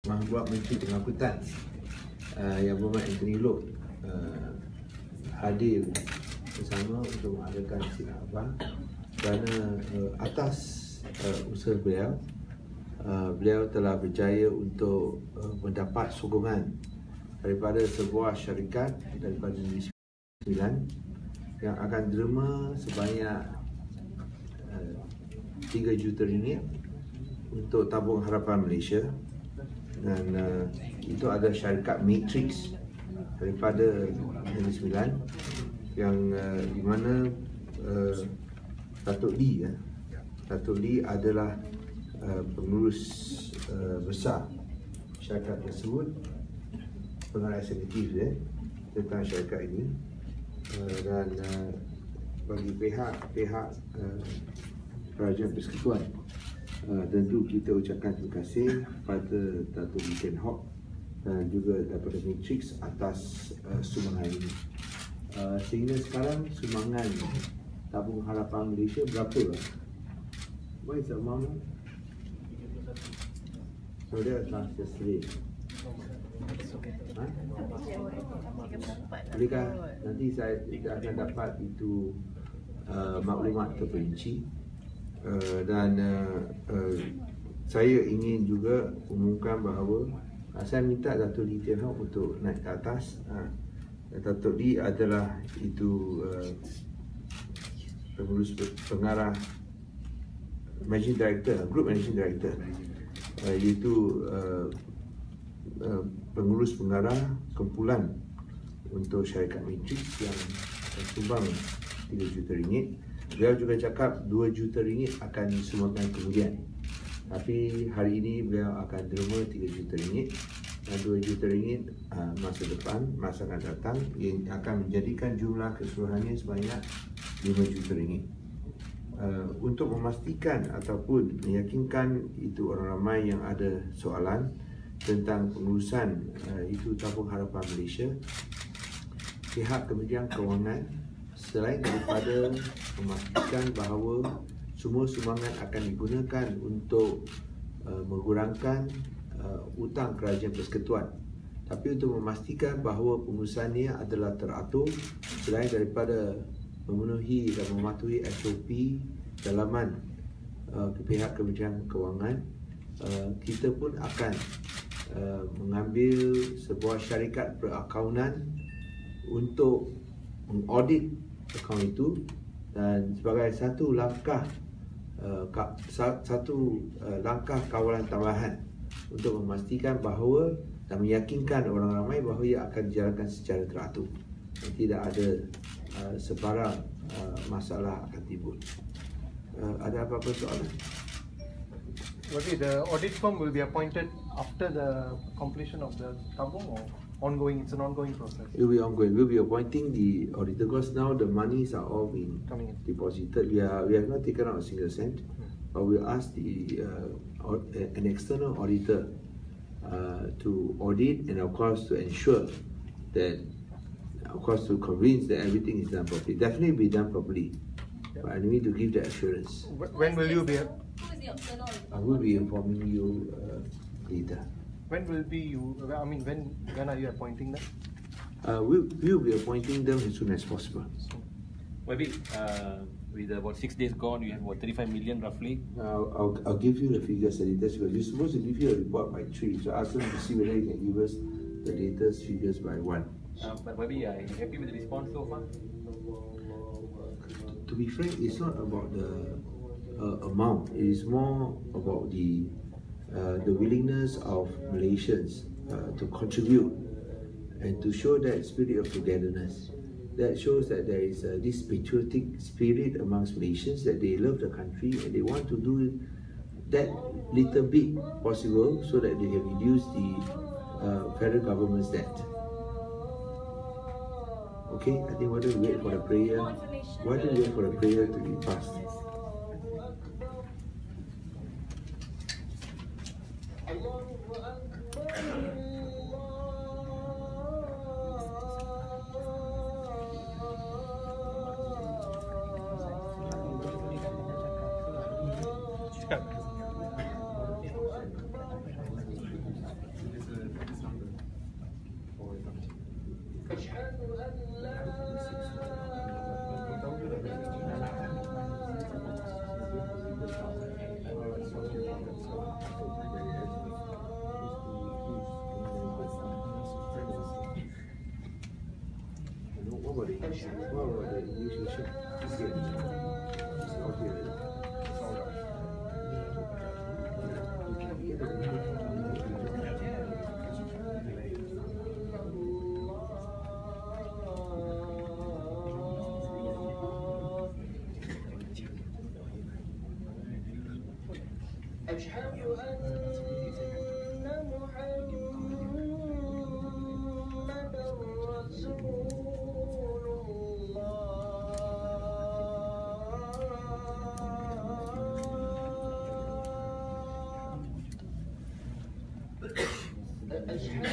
Mahbuab Menteri Pengangkutan yang berhormat Anthony Loh hadir bersama untuk mengadakan sidang abang kerana atas usaha beliau telah berjaya untuk mendapat sokongan daripada sebuah syarikat daripada Negeri Sembilan yang akan derma sebanyak 3 juta ringgit untuk tabung Harapan Malaysia. Dan itu ada syarikat Matrix daripada Negeri Sembilan yang di mana Datuk Lee adalah pengurus besar syarikat tersebut, pengarah eksekutif tentang syarikat ini. Dan bagi pihak Kerajaan Persekutuan, tentu kita ucapkan terima kasih kepada Datuk Lee dan juga daripada Matrix atas sumbangan ini. Sehingga sekarang sumbangan tabung Harapan Malaysia berapa? What is the amount? So that's yesterday. Adakah nanti kita akan dapat itu maklumat terperinci. Dan saya ingin juga umumkan bahawa saya minta Datuk Lee untuk naik ke atas. Datuk Lee adalah itu pengurus pengarah Managing Director, Group Managing Director, iaitu pengurus pengarah kumpulan untuk syarikat Matrix yang sumbang 3 juta ringgit. Beliau juga cakap 2 juta ringgit akan disumbangkan kemudian. Tapi hari ini beliau akan derma 3 juta ringgit dan 2 juta ringgit masa depan, masa akan datang, yang akan menjadikan jumlah keseluruhannya sebanyak 5 juta ringgit. Untuk memastikan ataupun meyakinkan itu orang ramai yang ada soalan tentang pengurusan itu tabung Harapan Malaysia, pihak Kementerian Kewangan selain daripada memastikan bahawa semua sumbangan akan digunakan untuk mengurangkan hutang kerajaan persekutuan, tapi untuk memastikan bahawa pengurusannya adalah teratur, selain daripada memenuhi dan mematuhi SOP dalaman pihak Kementerian Kewangan, kita pun akan mengambil sebuah syarikat perakaunan untuk mengaudit akaun itu, dan sebagai satu langkah langkah kawalan tambahan untuk memastikan bahawa dan meyakinkan orang ramai bahawa ia akan dijalankan secara teratur dan tidak ada sebarang masalah akan timbul. Ada apa-apa soalan? The audit firm will be appointed after the completion of the tabung or ongoing? It's an ongoing process. It will be ongoing. We'll be appointing the auditor because now the monies are all being deposited. We have not taken out a single cent, but we'll ask an external auditor to audit and of course to ensure that, of course, to convince that everything is done properly. Definitely be done properly. But I need to give the assurance. When will you be? I will be informing you later. When will be you? I mean, when are you appointing them? We'll be appointing them as soon as possible. Maybe with about 6 days gone, you have about 35 million roughly. I'll give you the figures and details because we're supposed to give you a report by 3. So ask them to see whether you can give us the latest figures by 1. But maybe are you happy with the response so far? To be frank, it's not about the amount. It is more about the willingness of Malaysians to contribute and to show that spirit of togetherness. That shows that there is this patriotic spirit amongst Malaysians, that they love the country and they want to do that little bit possible so that they can reduce the federal government's debt. Okay, I think why don't we wait for the prayer? Why don't we wait for the prayer to be passed? Well, the initiation is here. It's not here. أشهد أن محمدًا رسول الله أشهد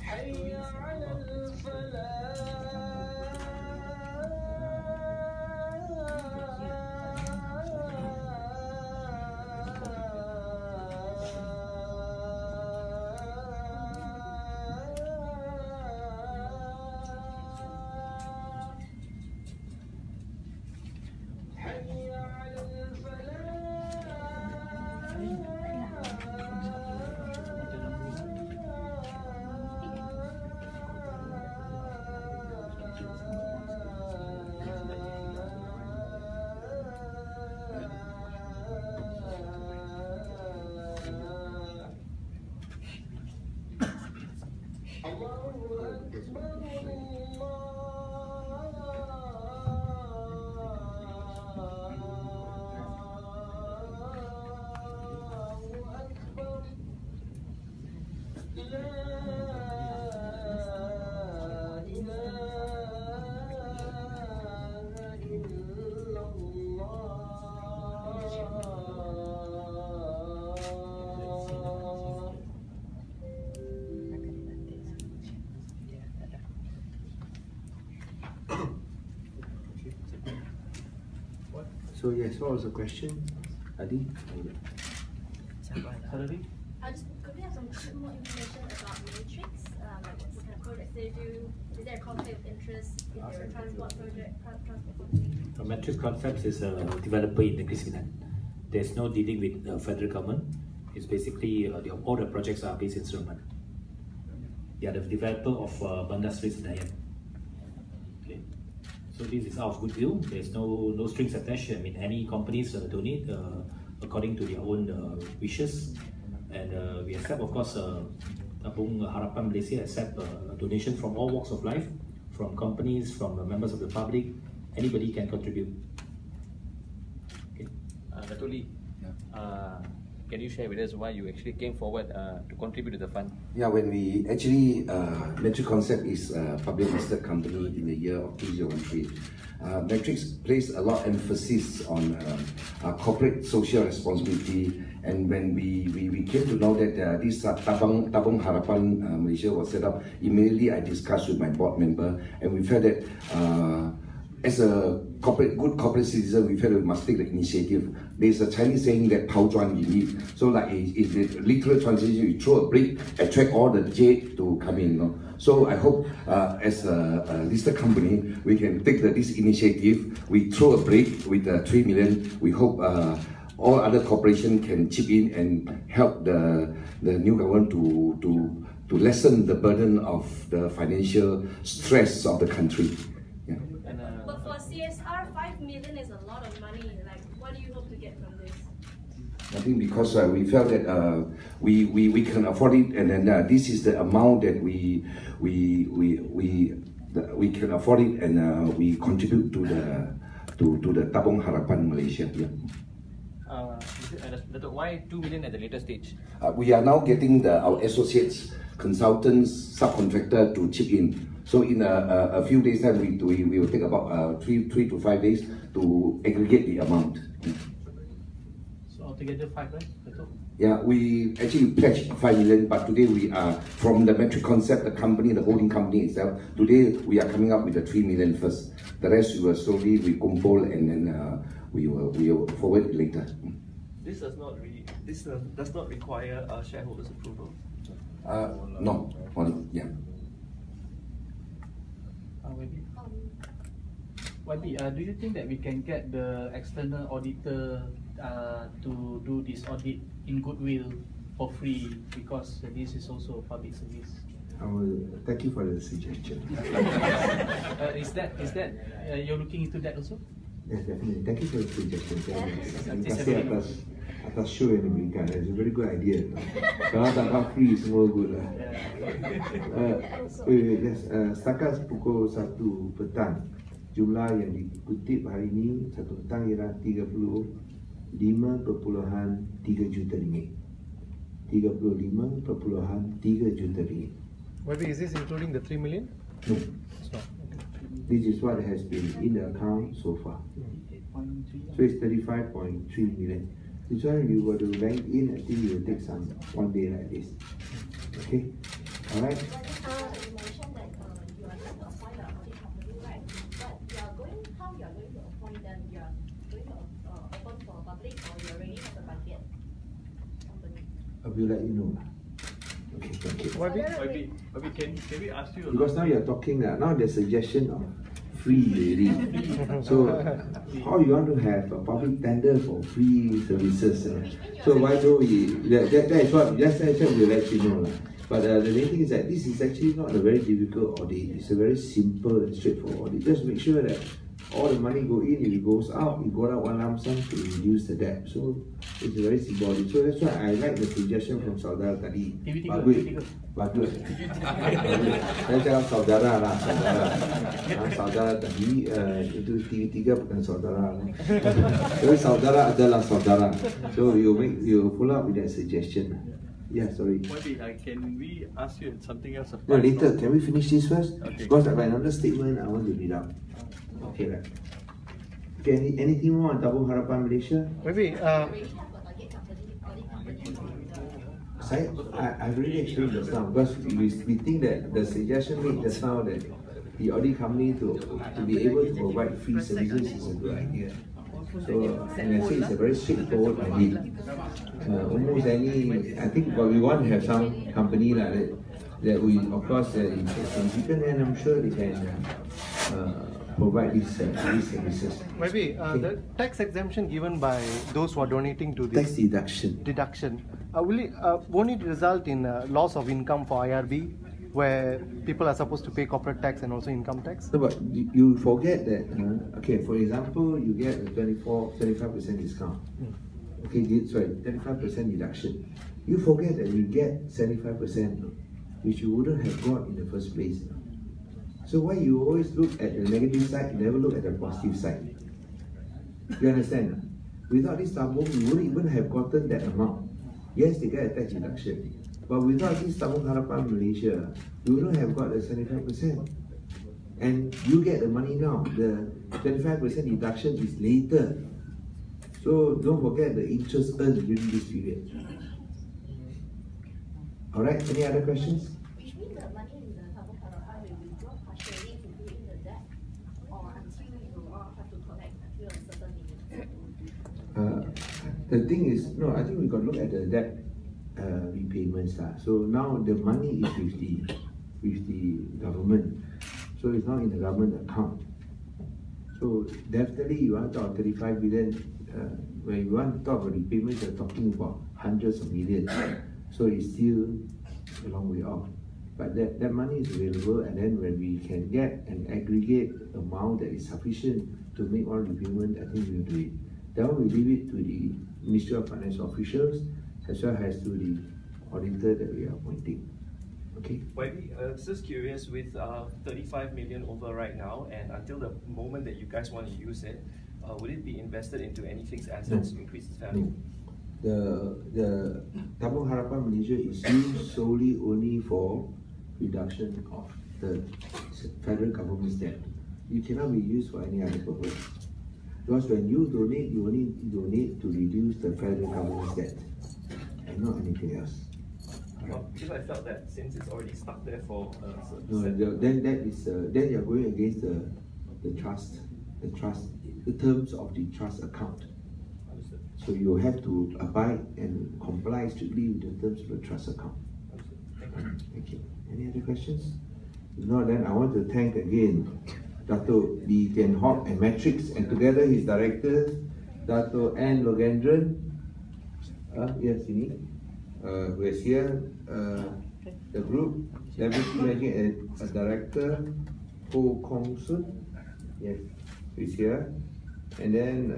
حي على So yes, what was the question, Adi? Could we have some more information about Matrix? Like what kind of projects they do? Is there a conflict of interest in their transport project? Transport company? Matrix Concepts is a developer in Negeri Sembilan. There's no dealing with the federal government. It's basically all the projects are based in Sulaiman. They are the developer of Bandar Seri Senayan. Okay. So this is out of goodwill. There's no strings attached. I mean, any companies donate according to their own wishes, and we accept, of course, Tabung Harapan Malaysia accept donations from all walks of life, from companies, from members of the public. Anybody can contribute. Okay. Dato' Lee, can you share with us why you actually came forward to contribute to the fund? Yeah, when we actually, Matrix Concept is a public listed company in the year of 2013. Matrix placed a lot of emphasis on corporate social responsibility, and when we came to know that this Tabung Harapan Malaysia was set up, immediately I discussed with my board member, and we felt that as a good corporate citizen, we felt we must take the initiative. There's a Chinese saying that "Tao Zhuan you need." So like it's the literal translation, you throw a brick, attract all the jade to come in. No? So I hope as a listed company, we can take this initiative. We throw a brick with 3 million. We hope all other corporations can chip in and help the new government to lessen the burden of the financial stress of the country. Yeah. But for CSR, 5 million is a lot of money. Like, what do you hope to get from this? I think because we felt that we can afford it, and then this is the amount that we can afford it, and we contribute to the Tabung Harapan Malaysia. Yeah. Why 2 million at the later stage? We are now getting our associates, consultants, subcontractor to chip in. So in a few days time, we will take about 3 to 5 days to aggregate the amount. So altogether 5, right? Yeah, we actually pledged 5 million, but today we are, from the metric concept, the company, the holding company itself, today we are coming up with the 3 million first. The rest we will slowly kumpul, and then we will forward it later. This does not require shareholders' approval. No, yeah. YB, do you think that we can get the external auditor to do this audit in goodwill for free, because this is also a public service? I will thank you for the suggestion. Is that you're looking into that also? Yes, definitely. Thank you for the suggestion. Terima kasih atas show yang diberikan. It's a very good idea. Kalau tak dapat free, semua good lah. Yes. Setakat pukul 1 petang, jumlah yang dikutip hari ini 1 petang ialah 35.3 juta ringgit. 35.3 juta ringgit. Maybe is this including the 3 million? No. It's not. This is what has been in the account so far. So it's 35.3 million. This one you were to bank in, I think you will take some 1 day like this. Okay? Alright? You mentioned that you are going to appoint an audit company, right? But how you are going to appoint them? You are going to open for public, or you already have a budget company? I will let you know. Okay, thank you. Maybe can we ask you? Because now you're talking, now there's suggestion of free already. So how you want to have a public tender for free services? So why don't we? That's what we'll let you know. But the main thing is that this is actually not a very difficult audit. It's a very simple and straightforward audit. Just make sure that all the money go in, if it goes out, it goes out one lump sum to reduce the debt. So it's a very simple audit. So that's why I like the suggestion from saudara tadi. Bagus. Saya cakap saudara lah, saudara tadi itu tiga bukan saudara lah. Tapi saudara adalah saudara. So you follow up with that suggestion. Yeah, sorry. Maybe can we ask you something else? No, later. Can we finish this first? Okay. Because I have another statement I want to read out. Okay, right. Okay, anything more on Tabung Harapan Malaysia? Maybe. Already have a budget company, audit company. I really explained just now, because we think that the suggestion made just now that the audit company to be able to provide free services is a good idea. So, and I say it's a very straightforward idea. Almost any, I think, but we want to have some company like that we, of course, in Hentikan, and I'm sure they can provide these services. Maybe the tax exemption given by those who are donating to this Tax deduction. won't it result in loss of income for IRB, where people are supposed to pay corporate tax and also income tax? No, but you forget that, okay, for example, you get a 25% discount. Okay, sorry, 35% deduction. You forget that you get 75%, which you wouldn't have got in the first place. So why you always look at the negative side, you never look at the positive side? You understand? Without this tabung, you wouldn't even have gotten that amount. Yes, they get a tax deduction. But without this Tabung Harapan Malaysia, you wouldn't have got the 75%. And you get the money now. The 25% deduction is later. So don't forget the interest earned during this period. Alright, any other questions? Which means the money in the Tabung Harapan will withdraw partially to pay the debt, or until you all have to collect until a certain limit? The thing is, no, I think we got to look at the debt repayments. So now the money is with the government. So it's not in the government account. So definitely you want to talk 35 billion, when you want to talk about repayments, you're talking about hundreds of millions. So it's still a long way off. But that money is available, and then when we can get an aggregate amount that is sufficient to make all repayment, I think we'll do it. Then we leave it to the Ministry of Finance officials as well as to the auditor that we are appointing. Okay. Just curious, with 35 million over right now, and until the moment that you guys want to use it, would it be invested into any fixed assets to increase its value? The Tabung Harapan Malaysia is used solely only for reduction of the federal government's debt. It cannot be used for any other purpose. Because when you donate, you only donate to reduce the federal government's debt and not anything else. Well, because I felt that since it's already stuck there for then you are going against the terms of the trust account. Understood. So you have to abide and comply strictly with the terms of the trust account. Understood. Thank you. Any other questions? If not, then I want to thank again Dato' Lee Tian Hock and Matrix, and together his directors, Dato' N. Logendran, yes, who is here, the group Deputy Managing Director Ho Kong Sun, yes, who is here, and then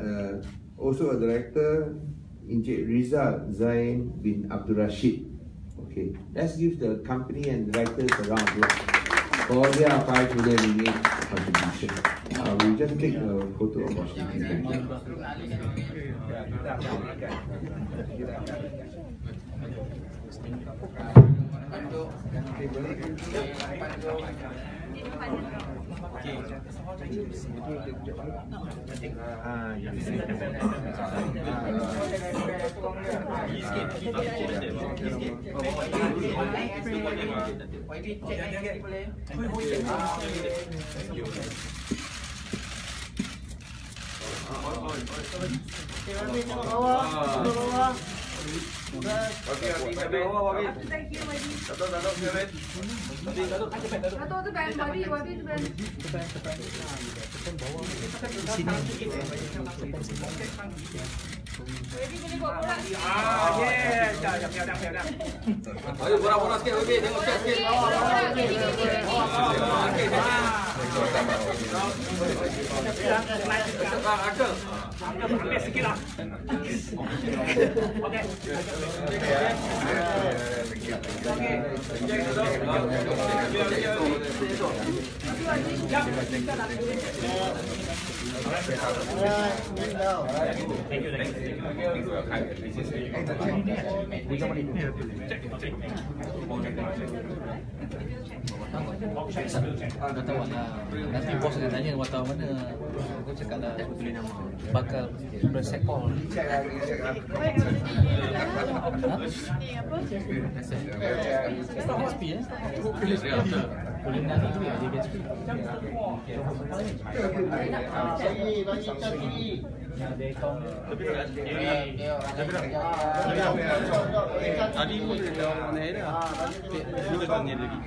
also a director, Encik Rizal Zain bin Abdul Rashid. Okay, let's give the company and directors a round of applause for their 5 million ringgit contribution. We'll just take a photo of our speaking. Ayo borak-borak sikit, okey, tengok sikit. Ambil sikit lah. Okey. Nanti bos akan tanya wartawan mana. Aku cakap dah tulis nama. Bakal press call. SP ya? Boleh nanti tu ya dia SP. Tadi pun dia mana ada. Ini datangnya lagi.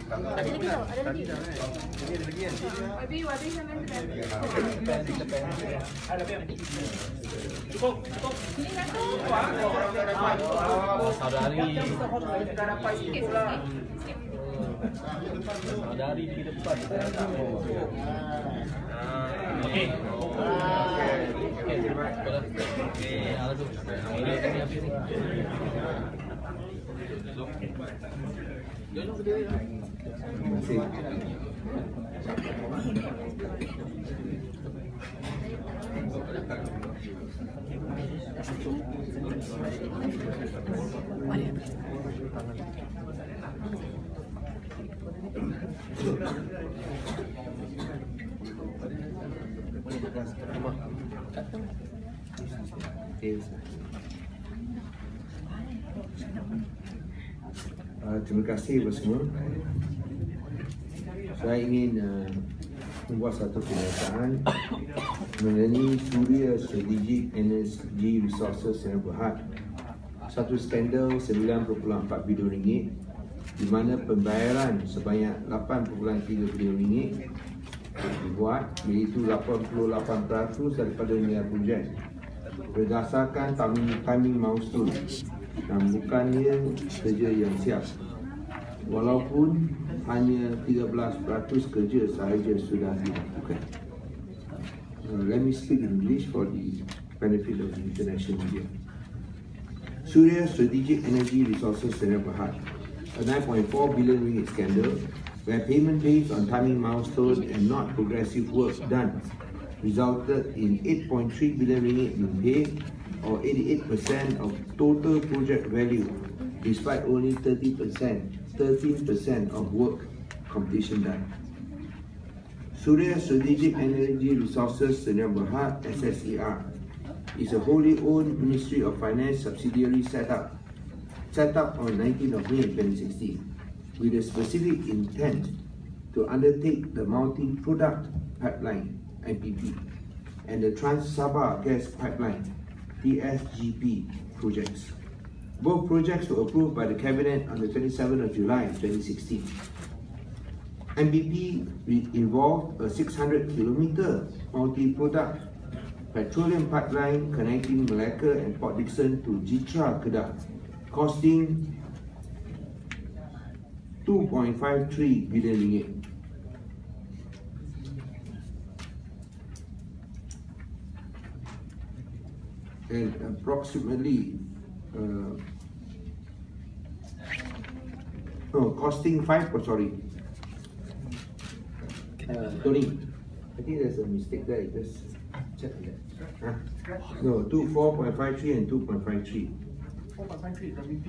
Ada lagi. Cukup. Dari di depan. Okey. Terima kasih. Terima kasih kepada semua. Saya ingin membuat satu pernyataan mengenai Suria Strategic Energy Resources yang Berhad. Satu skandal 9.4 bilion ringgit di mana pembayaran sebanyak 8.3 bilion ringgit dibuat, iaitu 88% daripada nilai projek berdasarkan timing milestone dan bukannya kerja yang siap. Walaupun hanya 13% kerja sahaja sudah dilakukan. Let me speak in English for the benefit of the international media. Surya Strategic Energy Resources Sdn Bhd, a 9.4 billion ringgit scandal where payment based on timing milestone and not progressive work done resulted in 8.3 billion ringgit being paid, or 88% of total project value, despite only 13% of work completion done. Surya Strategic Energy Resources Sdn Bhd (SSER) is a wholly owned Ministry of Finance subsidiary set up on 19th of May 2016 with a specific intent to undertake the multi-product pipeline (MPP) and the Trans-Sabah Gas Pipeline (TSGP) projects. Both projects were approved by the Cabinet on the 27th of July 2016. MPP involved a 600-kilometer multi-product petroleum pipeline connecting Malacca and Port Dickson to Jitra, Kedah, costing 2.53 billion ringgit. And approximately costing Tony, I think there's a mistake there. Just check that. No, 4.53 and 2.53. 4.53 WP.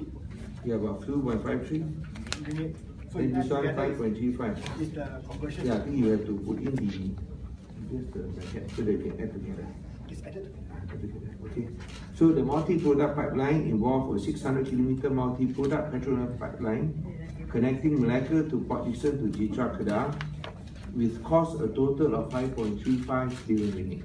Yeah, about 2.53. Then this one 5.35. Is the conversion? Yeah, I think you have to put in the bracket so they can add together. It's added together. Okay. So the multi-product pipeline involved a 600-kilometer multi-product petroleum pipeline connecting Malacca to Port Dickson to Jitra, Kedah, with cost a total of 5.35 billion ringgit.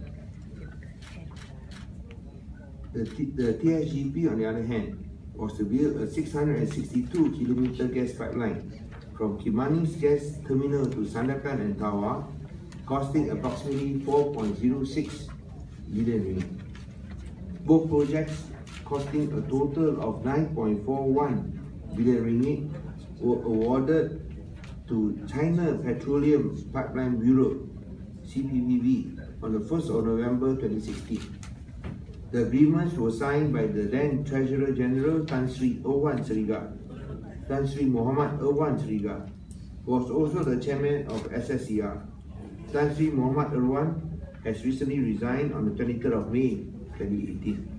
The TSGP, on the other hand, was to build a 662-kilometer gas pipeline from Kimanis Gas Terminal to Sandakan and Tawau, costing approximately 4.06 billion ringgit. Both projects, costing a total of 9.41 billion ringgit, were awarded to China Petroleum Pipeline Bureau (CPBB) on the 1st of November 2016. The agreements were signed by the then Treasurer General Tan Sri Irwan Seriga. Tan Sri Muhammad Irwan Seriga was also the chairman of SSER. Tan Sri Muhammad Irwan has recently resigned on the 23rd of May 2018.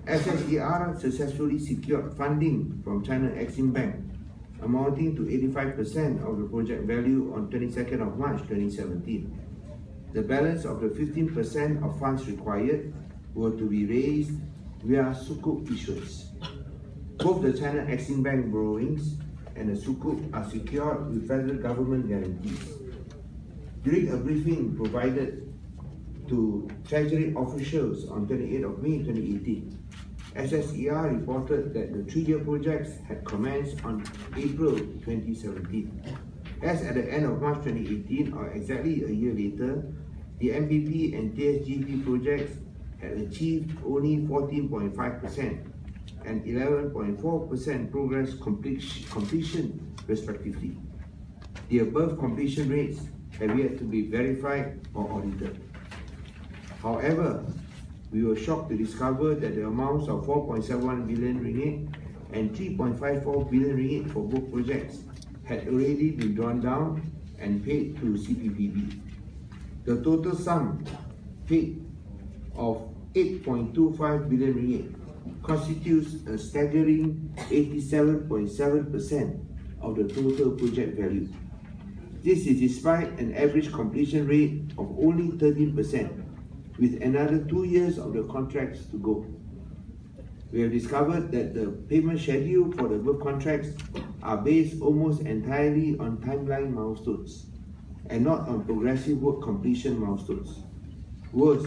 SSER successfully secured funding from China Exim Bank amounting to 85% of the project value on 22nd of March 2017. The balance of the 15% of funds required were to be raised via sukuk issuance. Both the China Exim Bank borrowings and the sukuk are secured with federal government guarantees. During a briefing provided to Treasury officials on 28th of May 2018, SSER reported that the 3-year projects had commenced on April 2017. As at the end of March 2018, or exactly a year later, the MPP and TSGP projects had achieved only 14.5% and 11.4% progress completion respectively. The above completion rates have yet to be verified or audited. However, we were shocked to discover that the amounts of 4.71 billion ringgit and 3.54 billion ringgit for both projects had already been drawn down and paid to CPBB. The total sum paid of 8.25 billion ringgit constitutes a staggering 87.7% of the total project value. This is despite an average completion rate of only 13%, with another 2 years of the contracts to go. We have discovered that the payment schedule for the above contracts are based almost entirely on timeline milestones and not on progressive work completion milestones. Worse,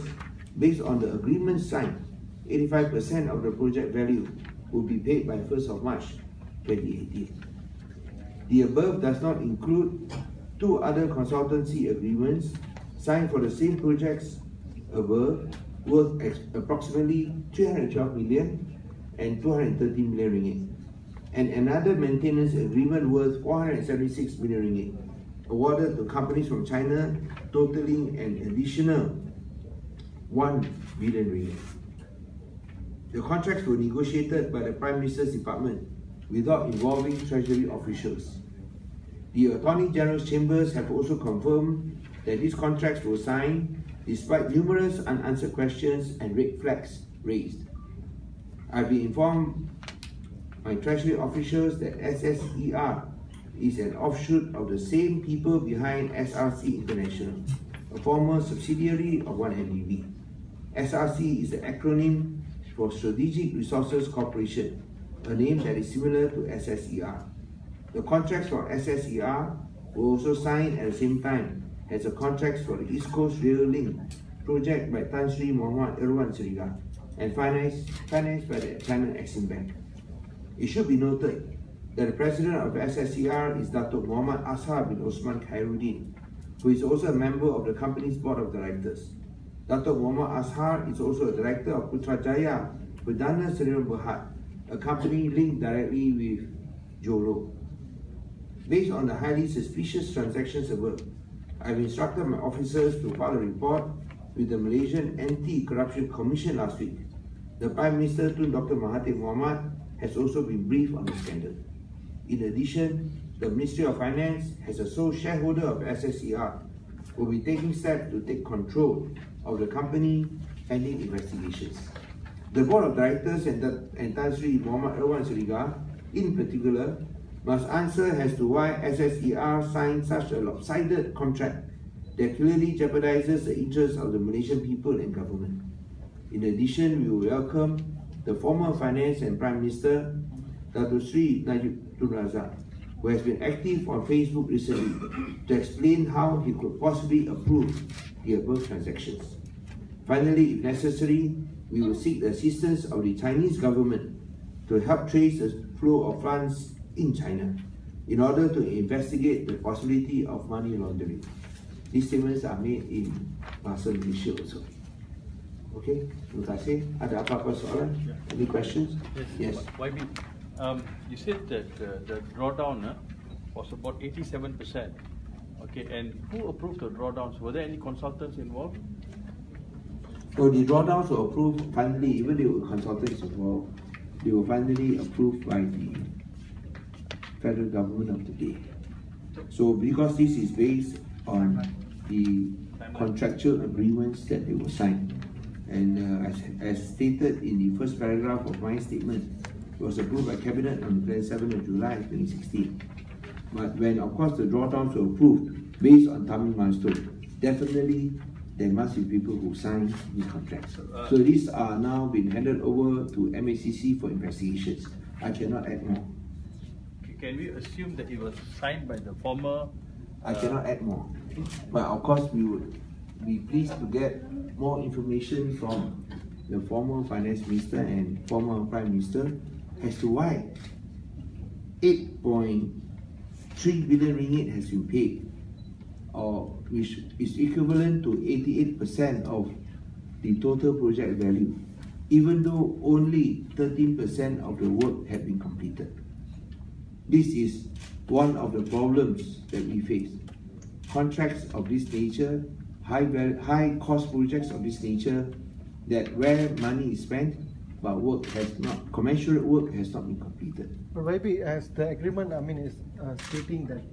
based on the agreement signed, 85% of the project value will be paid by 1st of March 2018. The above does not include 2 other consultancy agreements signed for the same projects above, worth approximately 312 million and 230 million ringgit, and another maintenance agreement worth 476 million ringgit, awarded to companies from China, totaling an additional 1 billion ringgit. The contracts were negotiated by the Prime Minister's Department without involving Treasury officials. The Attorney General's chambers have also confirmed that these contracts were signed despite numerous unanswered questions and red flags raised. I've been informed by Treasury officials that SSER is an offshoot of the same people behind SRC International, a former subsidiary of 1MDB. SRC is the acronym for Strategic Resources Corporation, a name that is similar to SSER. The contracts for SSER were also signed at the same time as the contracts for the East Coast Rail Link project by Tan Sri Muhammad Irwan Seriga and financed by the China Exim Bank. It should be noted that the president of SSER is Datuk Muhammad Ashar bin Osman Khairuddin, who is also a member of the company's board of directors. Datuk Muhammad Ashar is also a director of Putrajaya Perdana Serial Berhad, a company linked directly with Jumlah. Based on the highly suspicious transactions above, I've instructed my officers to file a report with the Malaysian Anti-Corruption Commission last week. The Prime Minister Tun Dr. Mahathir Mohamad has also been briefed on the scandal. In addition, the Ministry of Finance, as a sole shareholder of SSER, will be taking steps to take control of the company pending investigations. The Board of Directors and Tan Sri Muhammad Irwan Seriga, in particular, must answer as to why SSER signed such a lopsided contract that clearly jeopardizes the interests of the Malaysian people and government. In addition, we will welcome the former Finance and Prime Minister, Dato Sri Najib Tun Razak, who has been active on Facebook recently to explain how he could possibly approve the above transactions. Finally, if necessary, we will seek the assistance of the Chinese government to help trace the flow of funds in China in order to investigate the possibility of money laundering. These statements are made in Bahasa Malaysia also. Okay, terima kasih. Ada apa-apa soalan? Any questions? Yes. YB, you said that the drawdown was about 87%. Okay, and who approved the drawdowns? Were there any consultants involved? So the drawdowns were approved finally, even though consultants involved, they were finally approved by the federal government of the day. So because this is based on the contractual agreements that they were signed, and as stated in the first paragraph of my statement, it was approved by Cabinet on the 27th of July 2016. But when, of course, the drawdowns were approved based on timing milestone, definitely there must be people who sign these contracts. So these are now been handed over to MACC for investigations. I cannot add more. Can we assume that it was signed by the former? I cannot add more. But of course, we would be pleased to get more information from the former Finance Minister and former Prime Minister as to why 8.3 billion ringgit has been paid, or which is equivalent to 88% of the total project value, even though only 13% of the work had been completed. This is one of the problems that we face. Contracts of this nature, high cost projects of this nature, that where money is spent, but work has not, commensurate work has not been completed. But maybe as the agreement, is stating that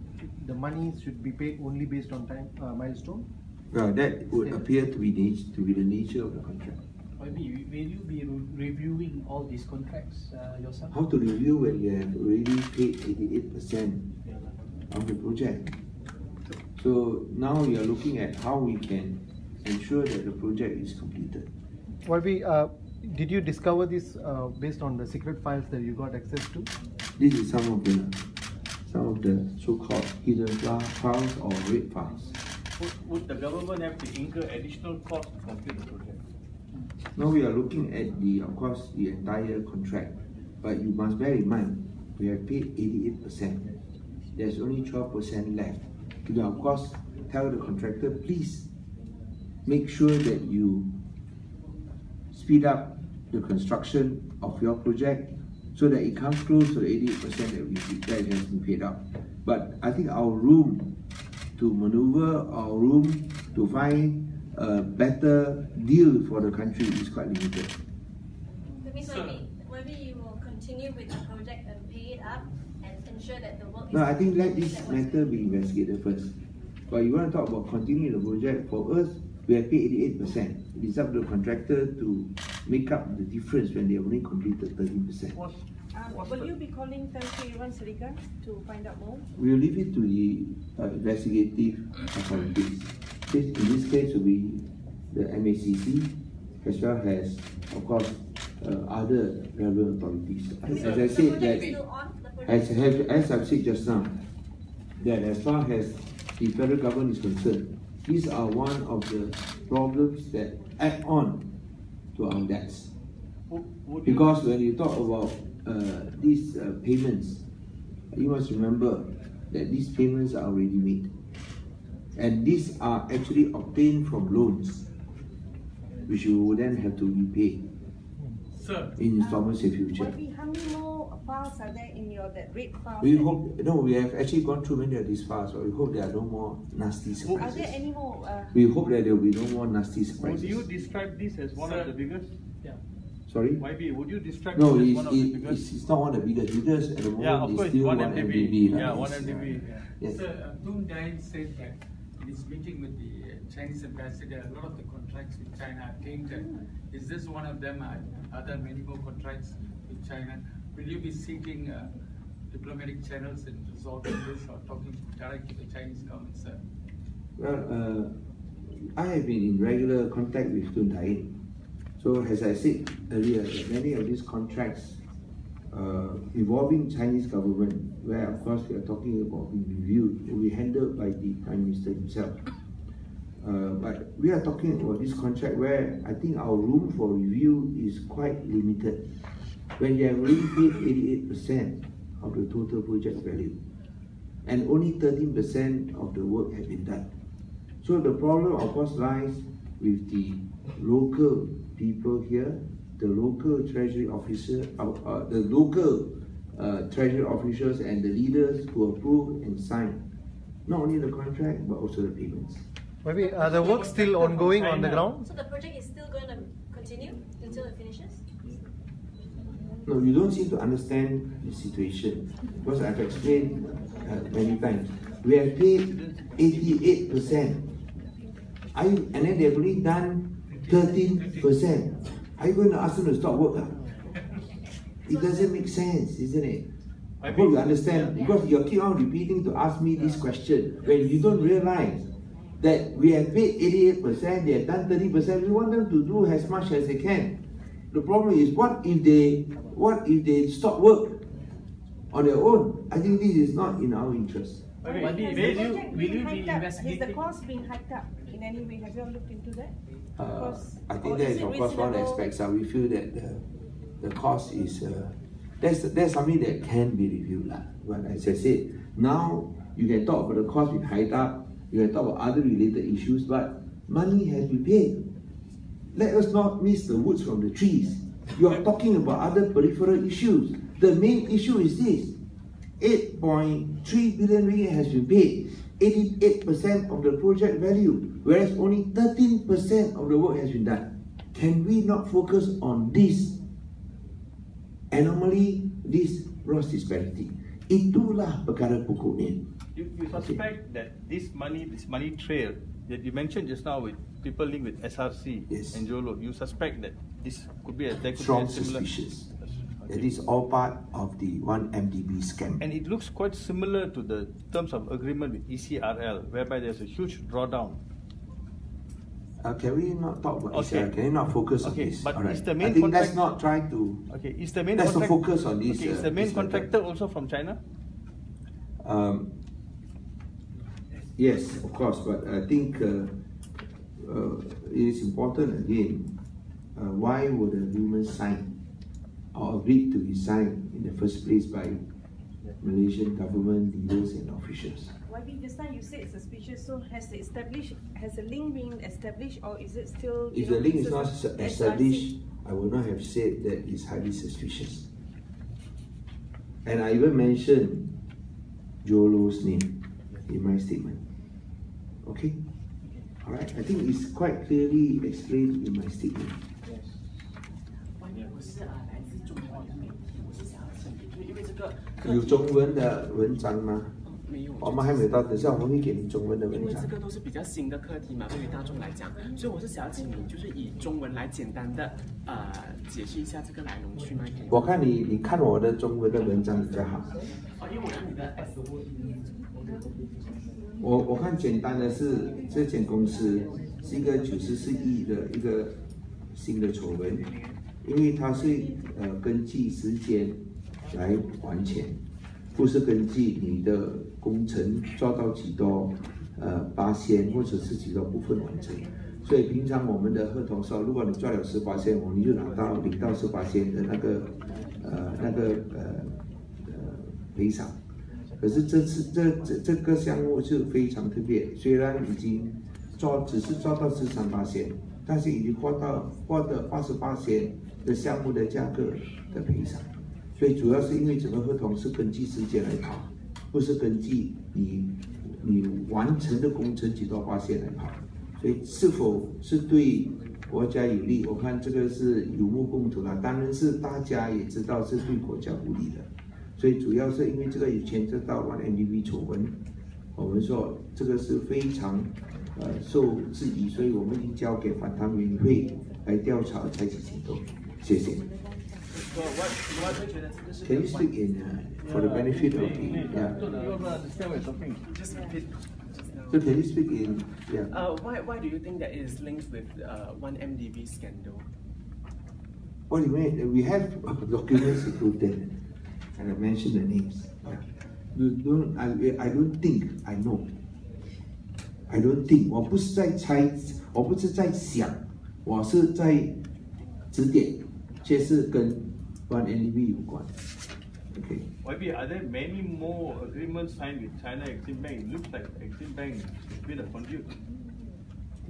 the money should be paid only based on time milestone. Well, that would appear to be the nature of the contract. Maybe will you be reviewing all these contracts yourself? How to review when you have already paid 88% of the project? So now we are looking at how we can ensure that the project is completed. Did you discover this based on the secret files that you got access to? This is some of the so-called hidden files or red files. Would the government have to incur additional costs to complete the project? Now we are looking at of course, the entire contract. But you must bear in mind, we have paid 88%. There's only 12% left. You of course tell the contractor, please make sure that you speed up the construction of your project so that it comes close to the 88% that has been paid out. But I think our room to maneuver, our room to find better deal for the country is quite limited. That means maybe you will continue with the project and pay it up and ensure that the work is... No, I think let this matter be investigated first. But you want to talk about continuing the project, for us, we have paid 88%. It is up to the contractor to make up the difference when they only completed 13%. Will you be calling Kementerian Seketika to find out more? We will leave it to the investigative authorities. In this case, will be the MACC as well as, of course, other relevant authorities. As I said, that as I've said just now, that as far as the federal government is concerned, these are one of the problems that add on to our debts. Because when you talk about these payments, you must remember that these payments are already made. And these are actually obtained from loans, which you will then have to repay in installments in future. How many more files are there in your rate file? We hope, no, we have actually gone through many of these files, but we hope there are no more nasty surprises. Are there any more? We hope that there will be no more nasty surprises. Would you describe this as one of the biggest? Yeah. Sorry? YB, would you describe no, this as one of the biggest? It's not one of the biggest. Biggest at the moment, yeah, of course, still one MDB. Yeah, one MDB. Yes. Sir, Lim Guan Eng said that in his meeting with the Chinese ambassador, a lot of the contracts with China are tainted. Is this one of them? Are there many more contracts with China? Will you be seeking diplomatic channels in resolving this or talking directly to the Chinese government, sir? Well, I have been in regular contact with Lim Guan Eng. So as I said earlier, many of these contracts involving Chinese government, where of course we are talking about being reviewed, will be handled by the Prime Minister himself. But we are talking about this contract where I think our room for review is quite limited. When you have already paid 88% of the total project value, and only 13% of the work has been done. So the problem of course lies with the local people here, the local treasury officer, the local treasury officials and the leaders who approve and sign not only the contract but also the payments. Maybe the work still ongoing on the ground? So the project is still going to continue until it finishes? No, you don't seem to understand the situation because I've explained many times. We have paid 88%. And then they've only done 13%. Are you going to ask them to stop work? It doesn't make sense, isn't it? I hope you understand, because you keep on repeating to ask me this question when you don't realize that we have paid 88%, they have done 30%, we want them to do as much as they can. The problem is, what if they stop work on their own? I think this is not in our interest. Okay. Will you be investigating? Has the cost been hiked up in any way? Have you all looked into that? I think that is of course one aspect. So we feel that the cost is that's something that can be reviewed. But as I said, now you can talk about the cost being hiked up, you can talk about other related issues, but money has been paid. Let us not miss the woods from the trees. You are talking about other peripheral issues. The main issue is this: 8.3 billion ringgit has been paid, 88% of the project value, whereas only 13% of the work has been done. Can we not focus on this anomaly, this gross disparity? Itulah perkara pokoknya. You suspect that this money trail that you mentioned just now with people linked with SRC and Jolo, you suspect that this could be a strong suspicious. That is all part of the 1MDB scam. And it looks quite similar to the terms of agreement with ECRL, whereby there's a huge drawdown. Can we not talk about ECRL? Can we not focus on this? But right. is the main I think let's not try to. Okay, is the main let's not focus on this. Okay, is the main contractor also from China? Yes, of course, but I think it is important again. Why would the agreement sign or agreed to be signed in the first place by Malaysian government leaders and officials? YB, just now you said it's suspicious. So has the link been established, or is it still? If the link is not established, I would not have said that it's highly suspicious. And I even mentioned Jolo's name in my statement. Okay? Alright, I think it's quite clearly explained in my statement. 有中文的文章吗？没有，我们还没有到，等下我们会给你中文的文因为章。这个都是比较新的课题嘛，对于大众来讲，所以我是想要请你就是以中文来简单的解释一下这个来龙去脉。我看你看我的中文的文章比较好。因为我看你的 S。我看简单的是这间公司是一个94亿的一个新的丑闻，因为它是根据时间来还钱，不是根据你的工程做到几多%或者是几多部分完成。所以平常我们的合同说，如果你做了10%，我们就拿到0到10%的那个赔偿。可是这次这个项目是非常特别，虽然已经只是做到13%，但是已经获得88%的项目的价格的赔偿。所以主要是因为整个合同是根据时间来跑，不是根据你完成的工程几多%来跑。所以是否是对国家有利？我看这个是有目共睹了，当然是大家也知道是对国家不利的。所以主要是因为这个有牵涉到Guan Eng丑闻，我们说这个是非常受质疑，所以我们已经交给反贪委员会来调查，采取行动。谢谢。Can you speak in for the benefit of the? Yeah. So can you speak in? Yeah. Why do you think that it is linked with Guan Eng scandal? What do you mean? We have documents to prove that. And I mentioned the names. I don't think I know. I don't think. 我不是在猜，我不是在想，我是在指点，却是跟Guan Eng有关。Okay. Maybe are there many more agreements signed with China Exim Bank? It looks like Exim Bank has been a conduit.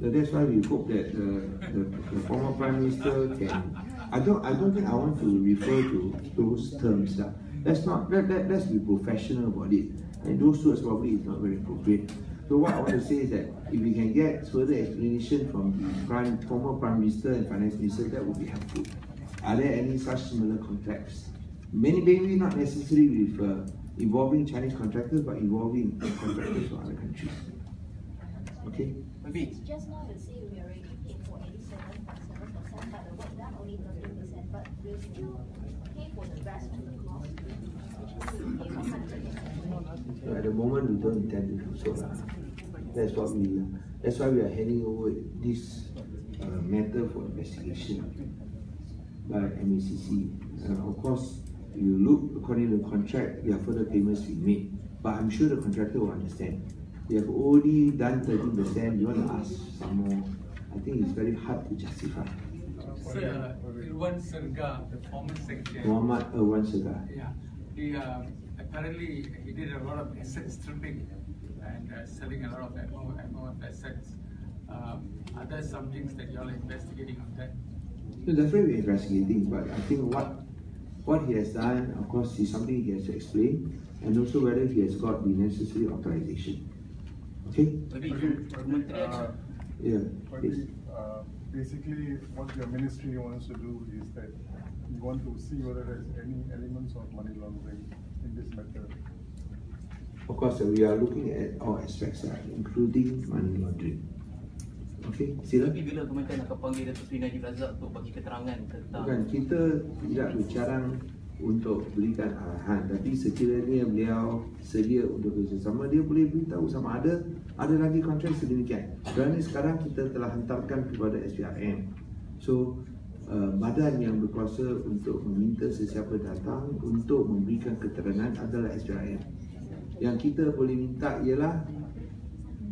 That's why we hope that the former Prime Minister can. I don't think I want to refer to those terms. Let's be professional about it. And those words probably is not very appropriate. So what I want to say is that if we can get further explanation from the former Prime Minister and Finance Minister, that would be helpful. Are there any such similar contracts? Maybe not necessarily with involving Chinese contractors, but involving contractors from other countries. Okay? Maybe. Just now you say we already paid for 87.7%, but the work done only 13%, but we'll still pay for the rest of the cost, which is we pay for 100%. So at the moment, we don't intend to do so. That's why we are handing over this matter for investigation by MACC. Of course, you look according to the contract, there are further payments to be made. But I'm sure the contractor will understand. We have already done 13%, you want to ask some more. I think it's very hard to justify. Sir, Irwan Serga, the former secretary. Muhammad Irwan Serga. Yeah, apparently he did a lot of asset stripping and selling a lot of MOF assets. Are there some things that you all are investigating on that? So definitely we're investigating, but I think what he has done, of course, is something he has to explain, and also whether he has got the necessary authorization. Okay? Yeah. Please. Basically, what your ministry wants to do is that you want to see whether there's any elements of money laundering in this matter. Of course, we are looking at all aspects, including money laundering. Okay, sila. Tapi bila Kementerian akan panggil Datuk Seri Najib Razak untuk bagi keterangan tentang. Bukan, kita tidak bercarang untuk berikan arahan, tapi sekiranya beliau sedia untuk bersama, dia boleh beritahu sama ada lagi kontrak sedemikian. Kerana sekarang kita telah hantarkan kepada SPRM. So badan yang berkuasa untuk meminta sesiapa datang untuk memberikan keterangan adalah SPRM. Yang kita boleh minta ialah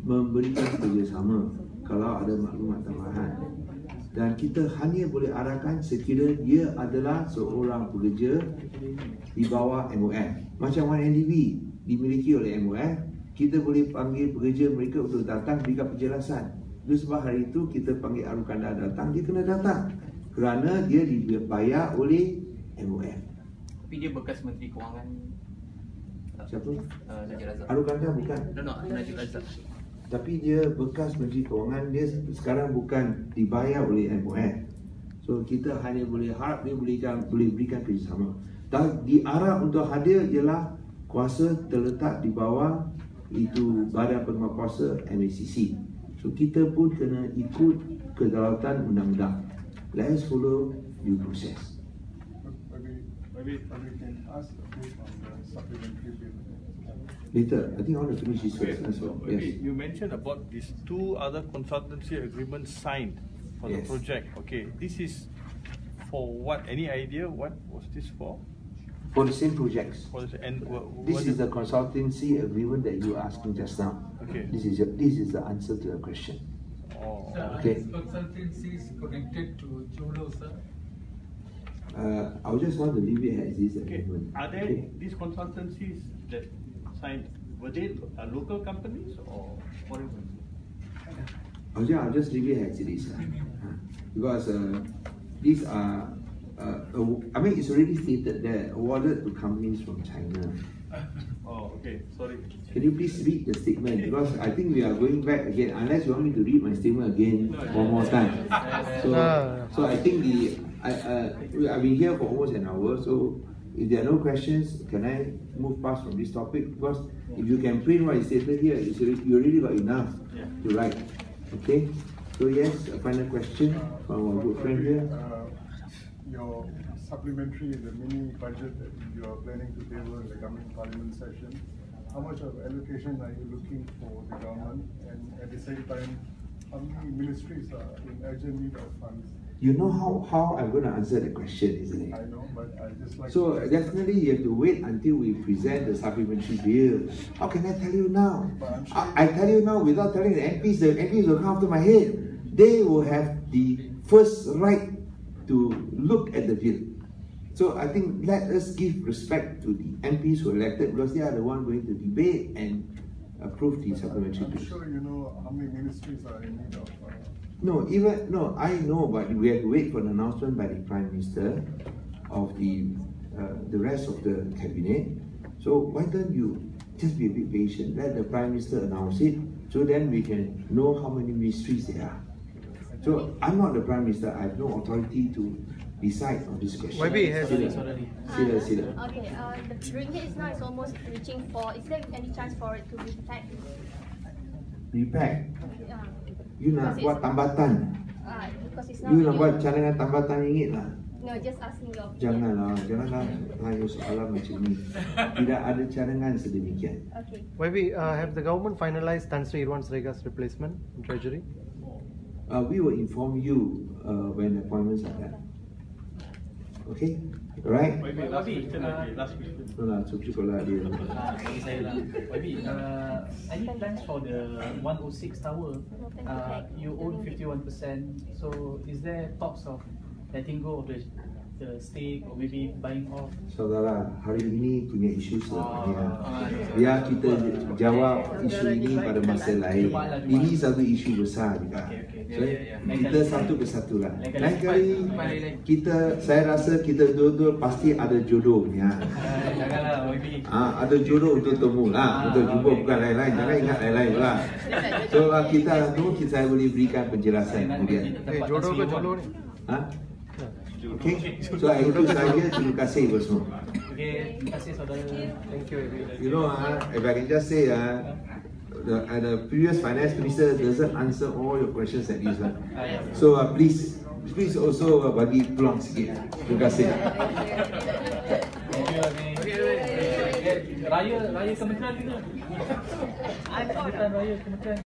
memberikan kerjasama kalau ada maklumat tambahan. Dan kita hanya boleh arahkan sekiranya dia adalah seorang pekerja di bawah MOF. Macam Guan Eng dimiliki oleh MOF, kita boleh panggil pekerja mereka untuk datang berikan penjelasan. Itu sebab hari itu kita panggil Arukanda datang, dia kena datang kerana dia dibayar oleh MOF. Tapi dia bekas Menteri Kewangan. Siapa? Najib Razak. Arukanda bukan? No, Najib Razak. tapi dia bekas Menteri Kewangan, dia sekarang bukan dibayar oleh MOF. So kita hanya boleh harap dia boleh berikan kerjasama. Dan diarah untuk hadir ialah kuasa terletak di bawah itu Badan Penguatkuasa MACC. So kita pun kena ikut kedaulatan undang-undang. Let's follow due process. Maybe we can ask a bit on the supplementary bill. Later, I think I want to finish this first. So Yes. you mentioned about these two other consultancy agreements signed for the Yes. project. Okay, this is for what? Any idea what was this for? For the same projects. This is the consultancy agreement that you were asking just now. Okay. This is the answer to the question. Oh. Okay. Consultancies connected to Jumlah, sir. I would just want to leave it as this agreement. Are there these consultancies that signed? Were they local companies or foreign companies? I'll just leave it as it is. Because these are, I mean, it's already stated there, awarded to companies from China. Oh, okay. Sorry. Can you please read the statement? Because I think we are going back again, unless you want me to read my statement again one more time. So I think I've been here for almost an hour, so if there are no questions, can I move past from this topic? Because if you can print what is stated here, you already got enough to write. Okay? So yes, a final question from our good friend here. Your supplementary, the mini budget that you are planning to table in the government parliament session, how much of allocation are you looking for the government? And at the same time, how many ministries are in urgent need of funds? You know how I'm going to answer the question, isn't it? I know, but I just like so definitely you have to wait until we present the supplementary bill. How can I tell you now? I tell you now without telling the MPs will come after my head. They will have the first right to look at the bill. So I think let us give respect to the MPs who are elected, because they are the ones going to debate and approve the supplementary bill. I'm sure you know how many ministries are in need of. No, I know, but we have to wait for an announcement by the Prime Minister of the rest of the cabinet. So why don't you just be a bit patient? Let the Prime Minister announce it, so then we can know how many ministries there are. So I'm not the Prime Minister. I have no authority to decide on this question. Maybe he has. Sila. Okay, the ringgit is now almost reaching 4. Is there any chance for it to be packed? Repack. Yeah. You nak buat tambatan. Because it's not. You nak buat cadangan tambatan ringgit lah. No, just asking your opinion. Janganlah tanya soalan macam ni. Tidak ada cadangan sedemikian. Okay. Maybe have the government finalized Tan Sri Irwan Srega's replacement in Treasury? We will inform you when appointments are done. Okay? Alright? Maybe last question. No lah, cukup lah dia. Bagi saya lah. Maybe any plans for the 106 tower? You own 51%. So is there talks of letting go of the stake or maybe buying off? Saudara, hari ini punya isu sebenarnya. Biar kita jawab isu ini pada masa lain. Ini satu isu besar juga. So, kita satu persatu lah. Lain kali saya rasa kita dua-dua pasti ada jodohnya. Janganlah, maybe. Ada jodoh untuk temu lah, untuk jumpa bukan lain-lain. Jangan ingat lain-lain lah. So kita saya boleh berikan penjelasan kemudian. Jodoh ke jodoh ni? Okay, so itu saja. Terima kasih buat semua. Okay, terima kasih saudara. Thank you. You know, if I can just say, the previous finance minister doesn't answer all your questions at this one. So please also bagi peluang sikit. Terima kasih. Raya Kementerian kita. Raya Kementerian.